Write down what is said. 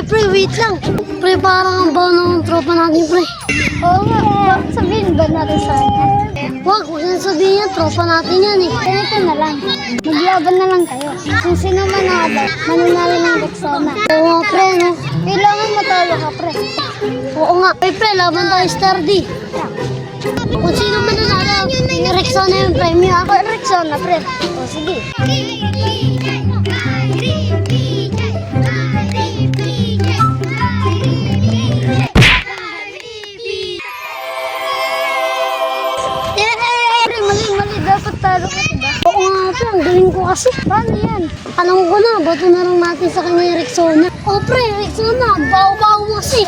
pre, wait lang. Pre, parang ang baho ng tropa natin, pre. Oo nga, bakit sabihin ba natin sa kanya? Huwag na sabihin yan, tropa natin yan eh. Ganito na lang, maglaban na lang kayo. Kung sino man nakabal, mananalo ng Rexona. Oo nga, pre, no? Kailangan matalo ka, pre. Oo nga, pre, laban tayo Sturdy. Kung sino man nanalo, yung Rexona yung premyo, ha? O, Rexona, pre. O, sige. Pre, mali. Dapat talo ka, diba? Oo nga, pre, ang galing ko kasi. Paano yan? Alam ko na, bato na lang natin sa kanya yung Rexona. Oh, pre, Rexona, bawo-bawo mo kasi.